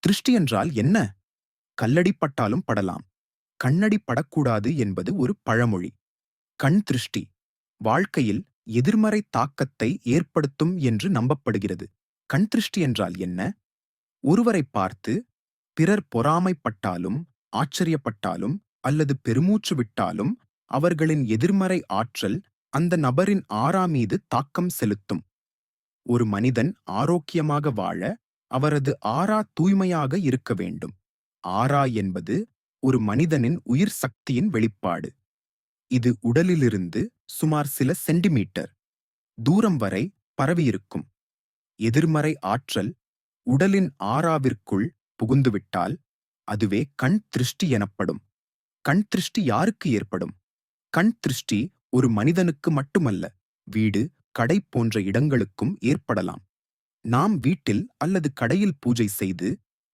திருஷ்டி என்றால் என்ன? கல்லடி பட்டாலும் படலாம். கண்ணடி படக்கூடாது என்பது ஒரு பழமொழி. கண் திருஷ்டி வாழ்க்கையில் எதிர்மறை தாக்கத்தை ஏற்படுத்தும் என்று நம்பப்படுகிறது. கண் திருஷ்டி என்றால் என்ன? ஒருவரை பார்த்து பிறர் பொறாமைப்பட்டாலும், ஆச்சரியப்பட்டாலும் அல்லது பெருமூச்சு விட்டாலும் அவர்களின் எதிர்மறை ஆற்றல் அந்த நபரின் ஆறா மீது தாக்கம் செலுத்தும். ஒரு மனிதன் ஆரோக்கியமாக வாழ அவரது ஆறா தூய்மையாக இருக்க வேண்டும். ஆறா என்பது ஒரு மனிதனின் உயிர் சக்தியின் வெளிப்பாடு. இது உடலிலிருந்து சுமார் சில சென்டிமீட்டர் தூரம் வரை பரவியிருக்கும். எதிர்மறை ஆற்றல் உடலின் ஆறாவிற்குள் புகுந்துவிட்டால் அதுவே கண் திருஷ்டி எனப்படும். கண் திருஷ்டி யாருக்கு ஏற்படும்? கண் திருஷ்டி ஒரு மனிதனுக்கு மட்டுமல்ல, வீடு, கடை போன்ற இடங்களுக்கும் ஏற்படலாம். நாம் வீட்டில் அல்லது கடையில் பூஜை செய்து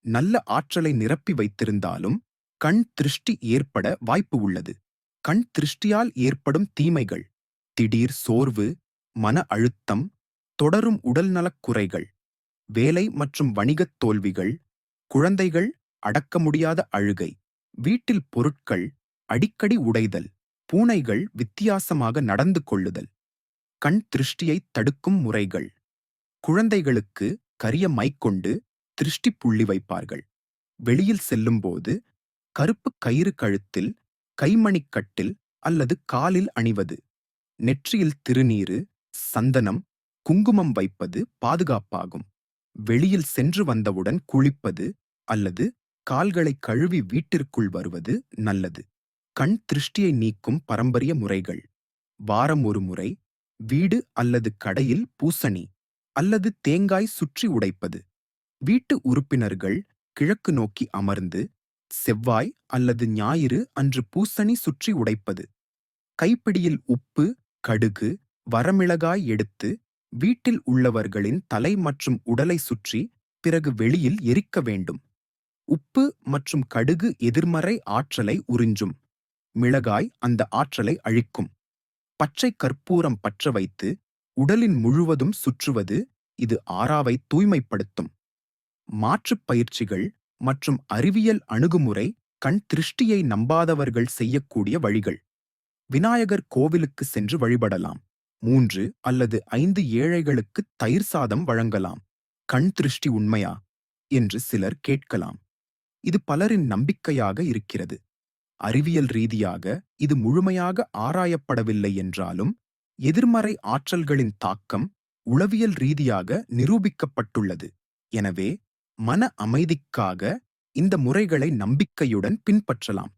நல்ல ஆற்றலை நிரப்பி வைத்திருந்தாலும் கண் திருஷ்டி ஏற்பட வாய்ப்பு உள்ளது. கண் திருஷ்டியால் ஏற்படும் தீமைகள்: திடீர் சோர்வு, மன அழுத்தம், தொடரும் உடல்நலக் குறைகள், வேலை மற்றும் வணிகத் தோல்விகள், குழந்தைகள் அடக்க முடியாத அழுகை, வீட்டில் பொருட்கள் அடிக்கடி உடைதல், பூனைகள் வித்தியாசமாக நடந்து கொள்ளுதல். கண் திருஷ்டியை தடுக்கும் முறைகள்: குழந்தைகளுக்கு கரிய மை கொண்டு திருஷ்டி புள்ளி வைப்பார்கள். வெளியில் செல்லும்போது கருப்பு கயிறு கழுத்தில், கைமணிக்கட்டில் அல்லது காலில் அணிவது. நெற்றியில் திருநீறு, சந்தனம், குங்குமம் வைப்பது பாதுகாப்பாகும். வெளியில் சென்று வந்தவுடன் குளிப்பது அல்லது கால்களை கழுவி வீட்டிற்குள் வருவது நல்லது. கண் திருஷ்டியை நீக்கும் பாரம்பரிய முறைகள்: வாரம் ஒரு முறை வீடு அல்லது கடையில் பூசணி அல்லது தேங்காய் சுற்றி உடைப்பது. வீட்டு உறுப்பினர்கள் கிழக்கு நோக்கி அமர்ந்து செவ்வாய் அல்லது ஞாயிறு அன்று பூசணி சுற்றி உடைப்பது. கைப்பிடியில் உப்பு, கடுகு, வரமிளகாய் எடுத்து வீட்டில் உள்ளவர்களின் தலை மற்றும் உடலை சுற்றி பிறகு வெளியில் எரிக்க வேண்டும். உப்பு மற்றும் கடுகு எதிர்மறை ஆற்றலை உறிஞ்சும். மிளகாய் அந்த ஆற்றலை அழிக்கும். பச்சை கற்பூரம் பற்ற வைத்து உடலின் முழுவதும் சுற்றுவது இது ஆறாவை தூய்மைப்படுத்தும். மாற்றுப் பயிற்சிகள் மற்றும் அறிவியல் அணுகுமுறை கண் திருஷ்டியை நம்பாதவர்கள் செய்யக்கூடிய வழிகள்: விநாயகர் கோவிலுக்கு சென்று வழிபடலாம். 3 அல்லது 5 ஏழைகளுக்கு தயிர் சாதம் வழங்கலாம். கண் திருஷ்டி உண்மையா என்று சிலர் கேட்கலாம். இது பலரின் நம்பிக்கையாக இருக்கிறது. அறிவியல் ரீதியாக இது முழுமையாக ஆராயப்படவில்லை என்றாலும் எதிர்மறை ஆற்றல்களின் தாக்கம் உளவியல் ரீதியாக நிரூபிக்கப்பட்டுள்ளது. எனவே மன அமைதிக்காக இந்த முறைகளை நம்பிக்கையுடன் பின்பற்றலாம்.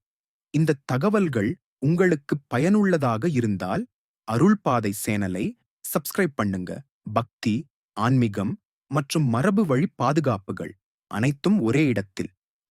இந்த தகவல்கள் உங்களுக்கு பயனுள்ளதாக இருந்தால் அருள்பாதை சேனலை சப்ஸ்கிரைப் பண்ணுங்க. பக்தி, ஆன்மீகம் மற்றும் மரபு வழி பாதுகாப்புகள் அனைத்தும் ஒரே இடத்தில்.